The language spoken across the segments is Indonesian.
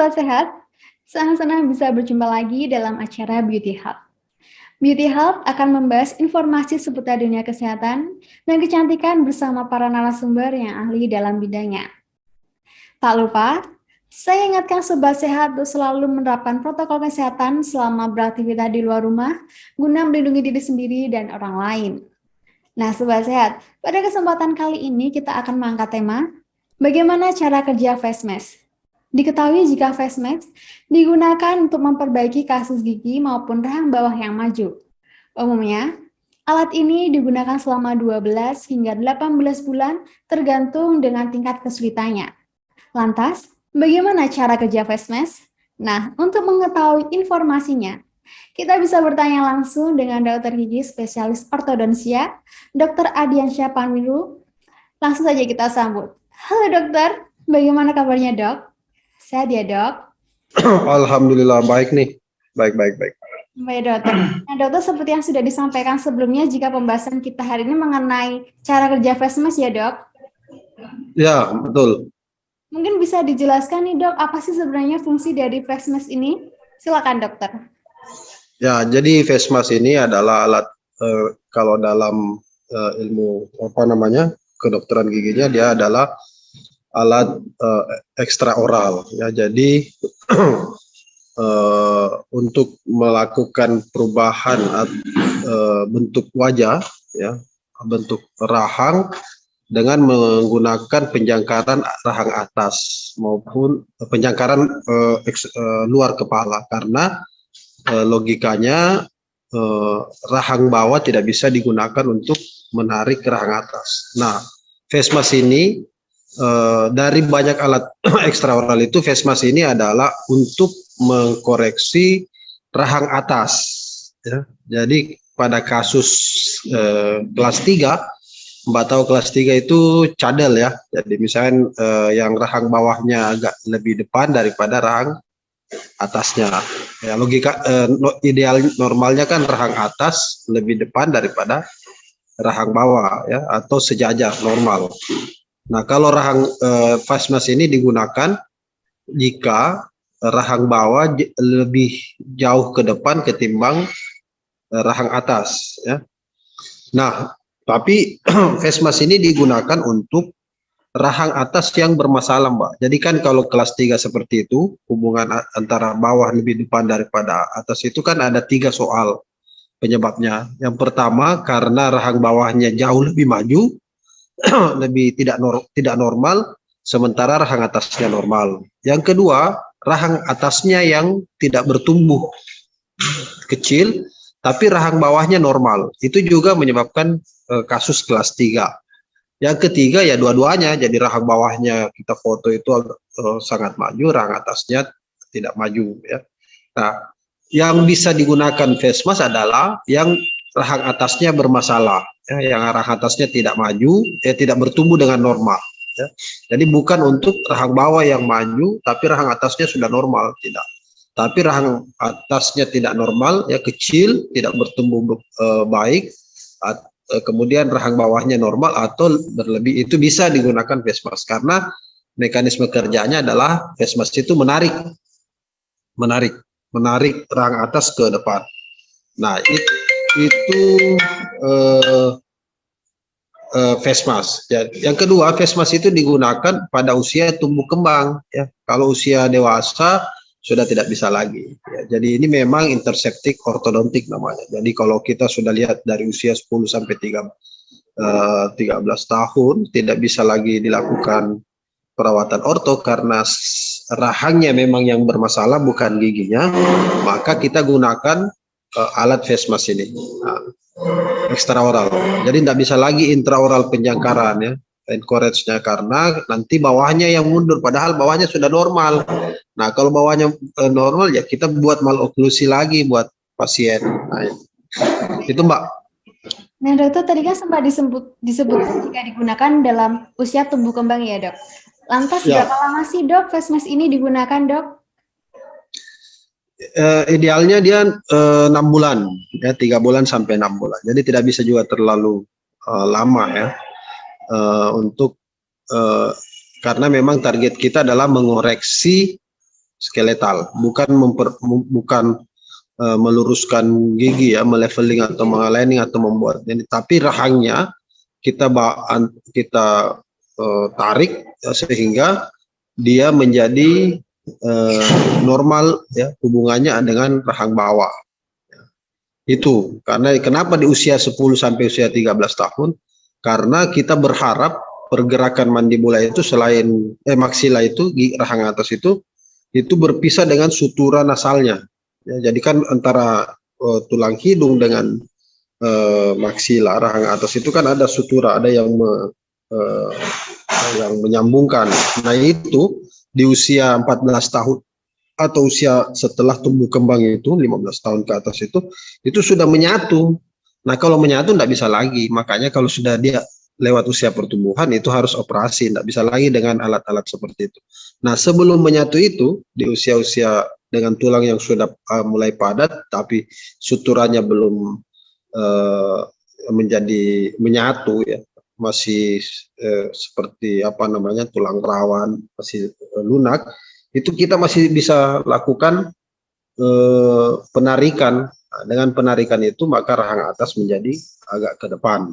Sobat sehat, senang-senang bisa berjumpa lagi dalam acara Beauty Hub. Beauty Hub akan membahas informasi seputar dunia kesehatan dan kecantikan bersama para narasumber yang ahli dalam bidangnya. Tak lupa, saya ingatkan sobat sehat untuk selalu menerapkan protokol kesehatan selama beraktivitas di luar rumah guna melindungi diri sendiri dan orang lain. Nah, sobat sehat, pada kesempatan kali ini kita akan mengangkat tema bagaimana cara kerja face mask. Diketahui jika face mask digunakan untuk memperbaiki kasus gigi maupun rahang bawah yang maju. Umumnya, alat ini digunakan selama 12 hingga 18 bulan tergantung dengan tingkat kesulitannya. Lantas, bagaimana cara kerja face mask? Nah, untuk mengetahui informasinya, kita bisa bertanya langsung dengan dokter gigi spesialis ortodonsia, Dr. Adiansyah Panwilu. Langsung saja kita sambut. Halo dokter, bagaimana kabarnya dok? Sehat ya dok? Alhamdulillah baik nih, baik. Baik dokter. Nah dokter, seperti yang sudah disampaikan sebelumnya, jika pembahasan kita hari ini mengenai cara kerja face mask ya dok? Ya betul. Mungkin bisa dijelaskan nih dok, apa sih sebenarnya fungsi dari face mask ini? Silakan dokter. Ya, jadi face mask ini adalah alat kalau dalam ilmu kedokteran giginya, dia adalah alat ekstraoral ya. Jadi untuk melakukan perubahan bentuk wajah ya, bentuk rahang dengan menggunakan penjangkaran rahang atas maupun penjangkaran luar kepala, karena logikanya rahang bawah tidak bisa digunakan untuk menarik rahang atas. Nah, face mask ini dari banyak alat ekstraoral itu, face mask ini adalah untuk mengkoreksi rahang atas ya. Jadi pada kasus kelas 3, Mbak tahu kelas 3 itu cadel ya. Jadi misalnya yang rahang bawahnya agak lebih depan daripada rahang atasnya ya. Logika ideal normalnya kan rahang atas lebih depan daripada rahang bawah ya, atau sejajar normal. Nah, kalau rahang face mask ini digunakan jika rahang bawah lebih jauh ke depan ketimbang rahang atas ya. Nah, tapi face mask ini digunakan untuk rahang atas yang bermasalah, Mbak. Jadi kan kalau kelas 3 seperti itu, hubungan antara bawah lebih depan daripada atas itu kan ada 3 soal penyebabnya. Yang pertama, karena rahang bawahnya jauh lebih maju, lebih tidak normal, sementara rahang atasnya normal. Yang kedua, rahang atasnya yang tidak bertumbuh, kecil, tapi rahang bawahnya normal. Itu juga menyebabkan kasus kelas 3. Yang ketiga ya dua-duanya, jadi rahang bawahnya kita foto itu sangat maju, rahang atasnya tidak maju ya. Nah, yang bisa digunakan face mask adalah yang rahang atasnya bermasalah ya, yang rahang atasnya tidak maju, tidak bertumbuh dengan normal ya. Jadi bukan untuk rahang bawah yang maju tapi rahang atasnya sudah normal, tidak. Tapi rahang atasnya tidak normal ya, kecil, tidak bertumbuh baik, kemudian rahang bawahnya normal atau berlebih, itu bisa digunakan face mask, karena mekanisme kerjanya adalah face mask itu menarik rahang atas ke depan. Nah, itu face mask. Ya. Yang kedua, face mask itu digunakan pada usia tumbuh kembang. Ya. Kalau usia dewasa sudah tidak bisa lagi. Ya. Jadi ini memang interseptik ortodontik namanya. Jadi kalau kita sudah lihat dari usia 10 sampai 13 tahun tidak bisa lagi dilakukan perawatan orto karena rahangnya memang yang bermasalah, bukan giginya, maka kita gunakan alat face mask ini. Nah, ekstraoral. Jadi tidak bisa lagi intraoral penjangkaran ya, encourage-nya, karena nanti bawahnya yang mundur padahal bawahnya sudah normal. Nah, kalau bawahnya normal ya kita buat maloklusi lagi buat pasien. Nah, itu Mbak. Nah dokter, tadi kan sempat disebutkan jika digunakan dalam usia tumbuh kembang ya dok. Lantas Ya. berapa lama sih dok face mask ini digunakan dok? Idealnya dia 6 bulan ya, 3 bulan sampai 6 bulan. Jadi tidak bisa juga terlalu lama ya, untuk karena memang target kita adalah mengoreksi skeletal, bukan meluruskan gigi ya, meleveling atau mengalining atau membuat ini, tapi rahangnya kita tarik ya, sehingga dia menjadi normal ya, hubungannya dengan rahang bawah. Itu karena kenapa di usia 10 sampai usia 13 tahun, karena kita berharap pergerakan mandibula itu selain maksila itu, rahang atas itu berpisah dengan sutura nasalnya. Ya, jadi kan antara tulang hidung dengan maksila rahang atas itu kan ada sutura, ada yang menyambungkan. Nah itu di usia 14 tahun atau usia setelah tumbuh kembang itu 15 tahun ke atas itu sudah menyatu. Nah kalau menyatu tidak bisa lagi, makanya kalau sudah dia lewat usia pertumbuhan itu harus operasi, tidak bisa lagi dengan alat-alat seperti itu. Nah sebelum menyatu itu di usia-usia dengan tulang yang sudah mulai padat tapi suturanya belum menjadi menyatu ya, masih seperti apa namanya tulang rawan, masih lunak, itu kita masih bisa lakukan penarikan. Nah, dengan penarikan itu maka rahang atas menjadi agak ke depan.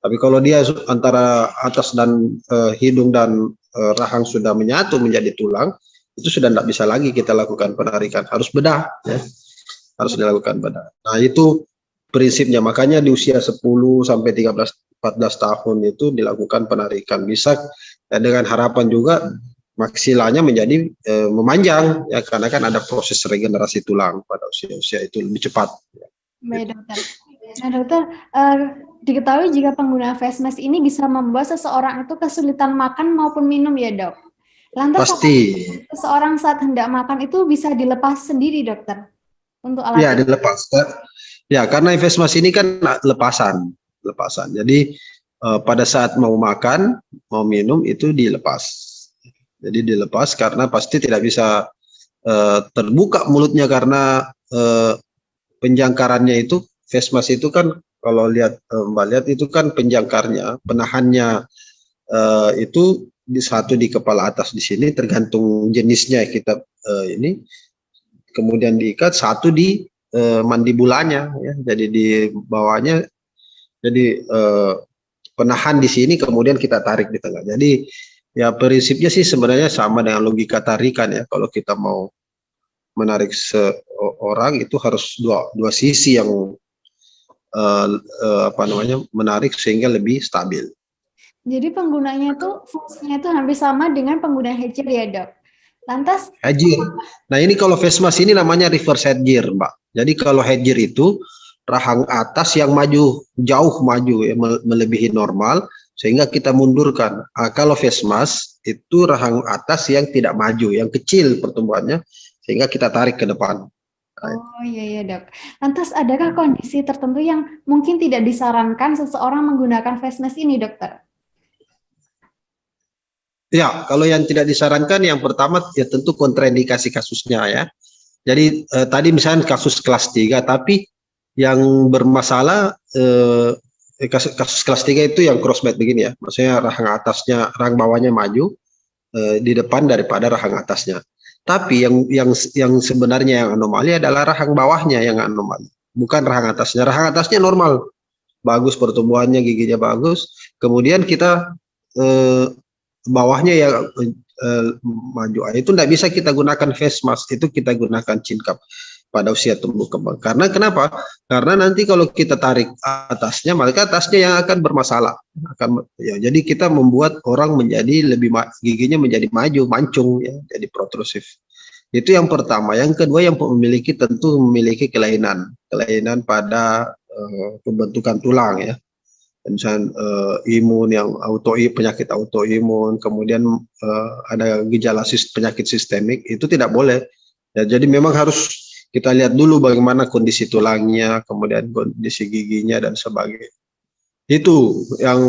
Tapi kalau dia antara atas dan hidung dan rahang sudah menyatu menjadi tulang, itu sudah tidak bisa lagi kita lakukan penarikan, harus bedah ya. Harus dilakukan bedah. Nah itu prinsipnya, makanya di usia 10 sampai 13 14 tahun itu dilakukan penarikan, bisa ya, dengan harapan juga maksilanya menjadi memanjang ya, karena kan ada proses regenerasi tulang pada usia-usia itu lebih cepat. Baik dokter. Nah dokter, diketahui jika penggunaan face mask ini bisa membuat seseorang itu kesulitan makan maupun minum ya dok. Lantas pasti seseorang saat hendak makan itu bisa dilepas sendiri dokter untuk alat? Ya dilepas. Ya karena face mask ini kan lepasan. Jadi pada saat mau makan, mau minum itu dilepas. Jadi dilepas karena pasti tidak bisa terbuka mulutnya karena penjangkarannya itu, face mask itu kan kalau lihat Mbak lihat itu kan penjangkarnya, penahannya itu satu di kepala atas di sini tergantung jenisnya kita ini, kemudian diikat, satu di mandibulanya ya, jadi di bawahnya, jadi penahan di sini kemudian kita tarik di tengah. Jadi ya prinsipnya sih sebenarnya sama dengan logika tarikan ya, kalau kita mau menarik seorang itu harus dua sisi yang apa namanya menarik sehingga lebih stabil. Jadi penggunanya itu fungsinya itu hampir sama dengan pengguna headgear ya dok. Lantas headgear. Nah ini kalau face mask ini namanya reverse headgear Mbak. Jadi kalau headgear itu rahang atas yang jauh maju ya, melebihi normal sehingga kita mundurkan. Kalau face mask itu rahang atas yang tidak maju, yang kecil pertumbuhannya sehingga kita tarik ke depan. Oh iya dok. Lantas adakah kondisi tertentu yang mungkin tidak disarankan seseorang menggunakan face mask ini dokter? Ya, kalau yang tidak disarankan yang pertama ya tentu kontraindikasi kasusnya ya. Jadi tadi misalnya kasus kelas 3 tapi yang bermasalah kasus kelas 3 itu yang crossbite begini ya. Maksudnya rahang bawahnya maju di depan daripada rahang atasnya. Tapi yang sebenarnya yang anomali adalah rahang bawahnya yang anomali, bukan rahang atasnya. Rahang atasnya normal, bagus pertumbuhannya, giginya bagus. Kemudian kita bawahnya yang maju, itu tidak bisa kita gunakan face mask, itu kita gunakan chin cup pada usia tumbuh kembang. Karena kenapa? Karena nanti kalau kita tarik atasnya, maka atasnya yang akan bermasalah. Jadi kita membuat orang menjadi giginya menjadi maju, mancung, ya, jadi protrusif. Itu yang pertama. Yang kedua yang tentu memiliki kelainan pada pembentukan tulang ya. Misalnya imun yang penyakit autoimun, kemudian ada gejala penyakit sistemik, itu tidak boleh. Ya, jadi memang harus kita lihat dulu bagaimana kondisi tulangnya, kemudian kondisi giginya dan sebagainya. Itu yang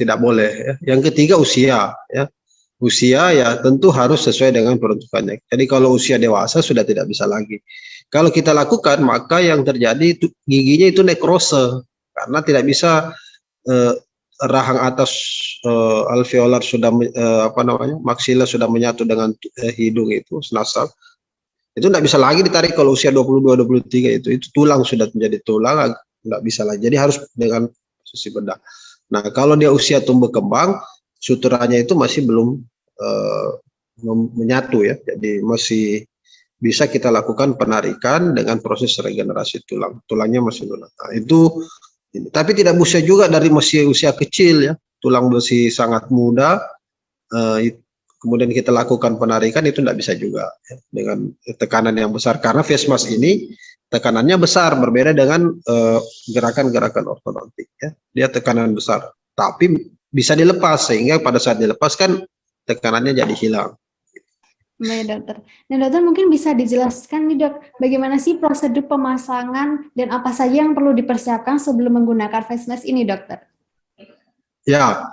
tidak boleh. Ya. Yang ketiga usia. Ya. Usia ya tentu harus sesuai dengan peruntukannya. Jadi kalau usia dewasa sudah tidak bisa lagi. Kalau kita lakukan maka yang terjadi itu giginya itu nekrose. Karena tidak bisa rahang atas alveolar sudah maksila sudah menyatu dengan hidung itu nasal, itu nggak bisa lagi ditarik kalau usia 22-23 itu tulang sudah menjadi tulang, nggak bisa lagi. Jadi harus dengan posisi bedah. Nah, kalau dia usia tumbuh kembang, suturanya itu masih belum menyatu ya, jadi masih bisa kita lakukan penarikan dengan proses regenerasi tulang. Tulangnya masih lunak. Nah, itu, tapi tidak bisa juga dari masih usia kecil ya, tulang masih sangat muda, kemudian kita lakukan penarikan, itu tidak bisa juga ya, dengan tekanan yang besar, karena face mask ini tekanannya besar, berbeda dengan gerakan-gerakan ortodontik ya, dia tekanan besar tapi bisa dilepas, sehingga pada saat dilepaskan tekanannya jadi hilang. Baik dokter. Nah dokter, mungkin bisa dijelaskan nih dok, bagaimana sih prosedur pemasangan dan apa saja yang perlu dipersiapkan sebelum menggunakan face mask ini dokter? Ya,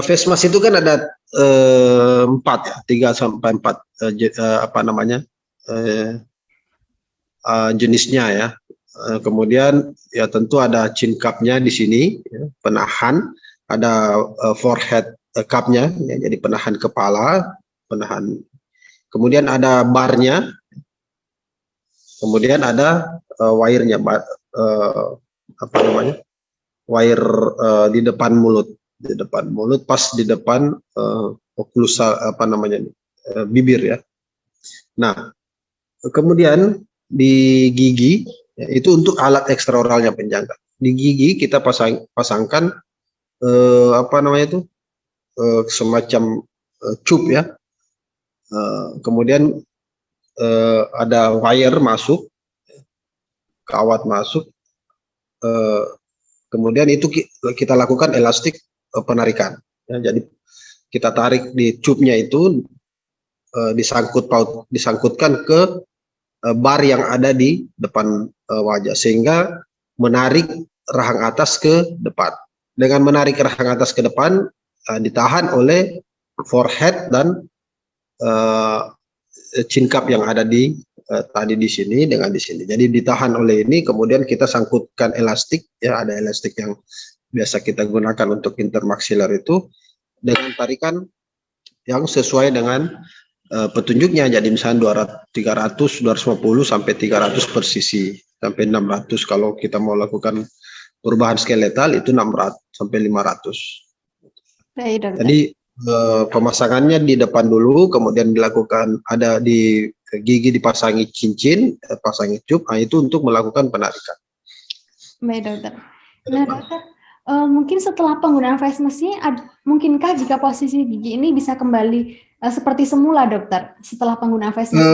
face mask itu kan ada 4 ya, 3-4 jenisnya ya. Kemudian ya tentu ada chin cup-nya di sini, ya, penahan, ada forehead cup-nya, ya, jadi penahan kepala, penahan. Kemudian ada barnya, kemudian ada wire-nya, wire di depan mulut, pas di depan oklusa bibir ya. Nah, kemudian di gigi ya, itu untuk alat ekstraoralnya penjangkau. Di gigi kita pasangkan semacam cup ya. Kemudian ada wire masuk, kawat masuk, kemudian itu kita lakukan elastik penarikan ya, jadi kita tarik di cupnya itu, disangkutkan ke bar yang ada di depan wajah, sehingga menarik rahang atas ke depan. Dengan menarik rahang atas ke depan, ditahan oleh forehead dan chin cup yang ada di tadi di sini dengan di sini. Jadi ditahan oleh ini, kemudian kita sangkutkan elastik ya, ada elastik yang biasa kita gunakan untuk intermaxilar itu, dengan tarikan yang sesuai dengan petunjuknya. Jadi misalnya 300, 250 sampai 300 per sisi, sampai 600 kalau kita mau lakukan perubahan skeletal, itu 600 sampai 500. Baik, jadi pemasangannya di depan dulu, kemudian dilakukan ada di gigi dipasangi cincin, pasangi cup, itu untuk melakukan penarikan. Baik dokter. Nah dokter, mungkin setelah penggunaan face mask ini, mungkinkah jika posisi gigi ini bisa kembali seperti semula dokter setelah penggunaan face mask?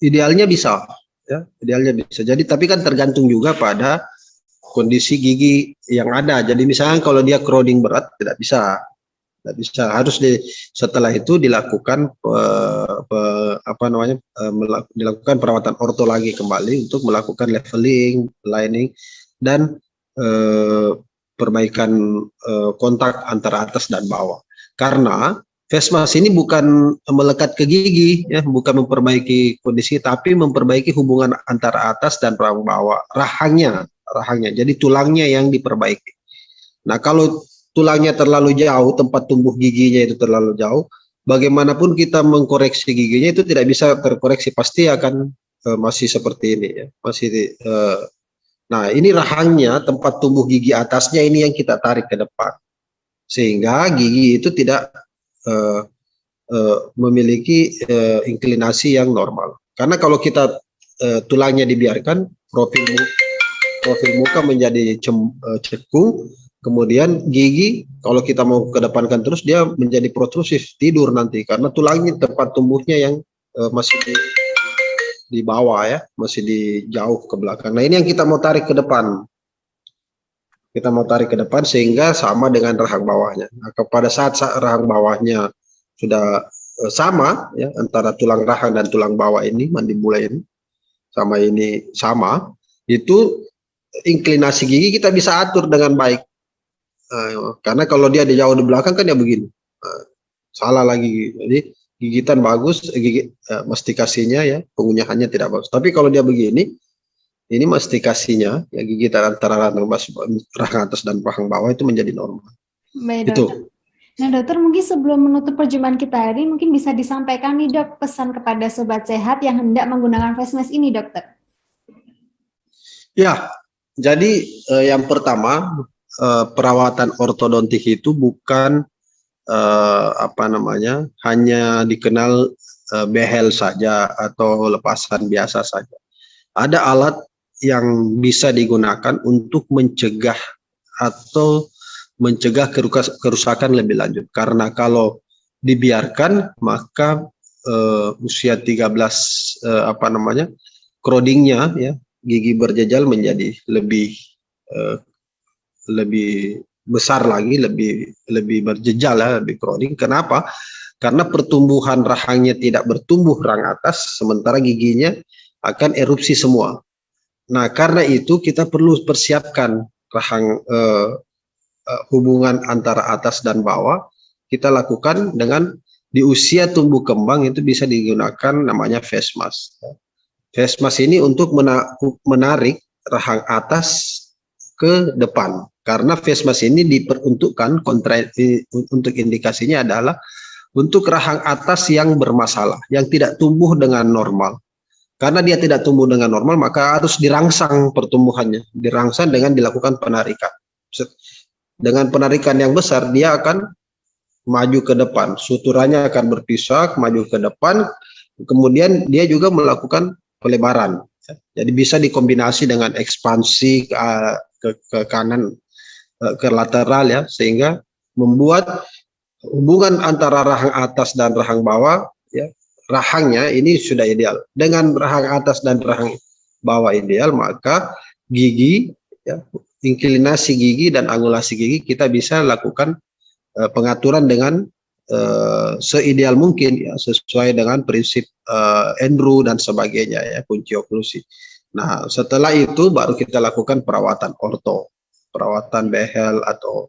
Idealnya bisa, ya, idealnya bisa. Jadi tapi kan tergantung juga pada kondisi gigi yang ada. Jadi misalnya kalau dia crowding berat, tidak bisa, harus setelah itu dilakukan dilakukan perawatan orto lagi kembali untuk melakukan leveling, lining, dan perbaikan kontak antara atas dan bawah. Karena face mask ini bukan melekat ke gigi, ya, bukan memperbaiki kondisi, tapi memperbaiki hubungan antara atas dan bawah, rahangnya. Jadi tulangnya yang diperbaiki. Nah, kalau tulangnya terlalu jauh, tempat tumbuh giginya itu terlalu jauh, bagaimanapun kita mengkoreksi giginya itu tidak bisa terkoreksi, pasti akan masih seperti ini ya, nah ini rahangnya, tempat tumbuh gigi atasnya ini yang kita tarik ke depan, sehingga gigi itu tidak memiliki inklinasi yang normal. Karena kalau kita tulangnya dibiarkan, profil muka menjadi cekung, kemudian gigi kalau kita mau kedepankan terus, dia menjadi protrusif, tidur nanti, karena tulangnya tempat tumbuhnya yang masih di bawah ya, masih di jauh ke belakang. Nah ini yang kita mau tarik ke depan, sehingga sama dengan rahang bawahnya. Nah, pada saat rahang bawahnya sudah sama ya, antara tulang rahang dan tulang bawah ini, mandibula ini sama, itu inklinasi gigi kita bisa atur dengan baik. Karena kalau dia jauh di belakang kan ya begini, salah lagi. Jadi gigitan bagus, mastikasinya ya, pengunyahannya tidak bagus. Tapi kalau dia begini, Ini mastikasinya, ya gigitan antara rahang atas dan rahang bawah itu menjadi normal. Baik, Itu. dokter. Nah, dokter, mungkin sebelum menutup perjumpaan kita hari, mungkin bisa disampaikan nih, dok, pesan kepada sobat sehat yang hendak menggunakan face mask ini, dokter. Ya, jadi yang pertama, perawatan ortodontik itu bukan hanya dikenal behel saja atau lepasan biasa saja. Ada alat yang bisa digunakan untuk mencegah atau mencegah kerusakan lebih lanjut. Karena kalau dibiarkan maka usia 13 crowdingnya, ya, gigi berjejal menjadi lebih besar lagi, lebih berjejal, ya, lebih crowding. Kenapa? Karena pertumbuhan rahangnya tidak bertumbuh rahang atas, sementara giginya akan erupsi semua. Nah, karena itu kita perlu persiapkan rahang hubungan antara atas dan bawah. Kita lakukan dengan di usia tumbuh kembang itu bisa digunakan namanya face mask. Face mask ini untuk menarik rahang atas ke depan, karena face mask ini diperuntukkan untuk indikasinya adalah untuk rahang atas yang bermasalah, yang tidak tumbuh dengan normal. Karena dia tidak tumbuh dengan normal, maka harus dirangsang pertumbuhannya, dirangsang dengan dilakukan penarikan. Dengan penarikan yang besar, dia akan maju ke depan, suturannya akan berpisah, maju ke depan, kemudian dia juga melakukan pelebaran. Jadi bisa dikombinasi dengan ekspansi ke kanan, ke lateral, ya, sehingga membuat hubungan antara rahang atas dan rahang bawah, ya, rahangnya ini sudah ideal. Dengan rahang atas dan rahang bawah ideal, maka gigi, ya, inklinasi gigi dan angulasi gigi kita bisa lakukan pengaturan dengan seideal mungkin, ya, sesuai dengan prinsip Andrew dan sebagainya, ya, kunci oklusi. Nah, setelah itu baru kita lakukan perawatan orto, perawatan behel atau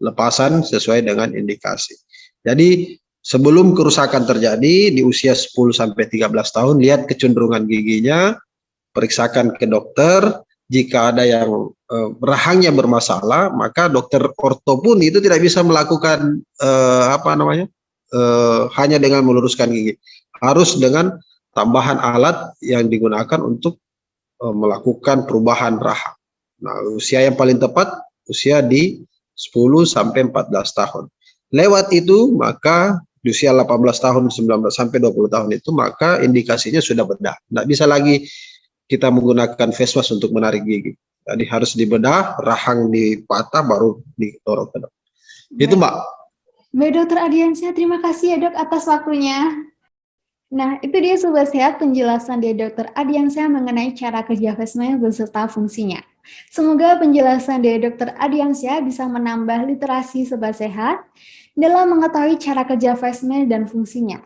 lepasan sesuai dengan indikasi. Jadi sebelum kerusakan terjadi di usia 10-13 tahun, lihat kecenderungan giginya, periksakan ke dokter. Jika ada yang rahangnya bermasalah, maka dokter orto pun itu tidak bisa melakukan hanya dengan meluruskan gigi. Harus dengan tambahan alat yang digunakan untuk melakukan perubahan rahang. Nah, usia yang paling tepat usia di 10-14 tahun. Lewat itu, maka di usia 18 tahun, 19 sampai 20 tahun itu, maka indikasinya sudah bedah. Tidak bisa lagi kita menggunakan face mask untuk menarik gigi. Jadi harus dibedah, rahang dipatah, baru didorong ke depan. Itu, Mbak. Baik, Dokter Adiansyah, terima kasih ya, Dok, atas waktunya. Nah, itu dia Sobat Sehat penjelasan dari Dokter Adiansyah mengenai cara kerja face mask beserta fungsinya. Semoga penjelasan dari Dokter Adiansyah bisa menambah literasi Sobat Sehat dalam mengetahui cara kerja face mask dan fungsinya.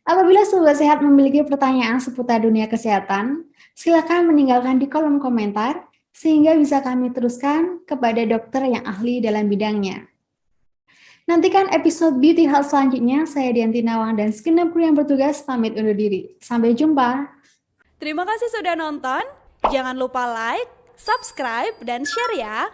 Apabila Sobat Sehat memiliki pertanyaan seputar dunia kesehatan, silakan meninggalkan di kolom komentar sehingga bisa kami teruskan kepada dokter yang ahli dalam bidangnya. Nantikan episode Beauty Health selanjutnya. Saya Dianti Nawang dan segenap kru yang bertugas pamit undur diri. Sampai jumpa. Terima kasih sudah nonton. Jangan lupa like, subscribe, dan share ya.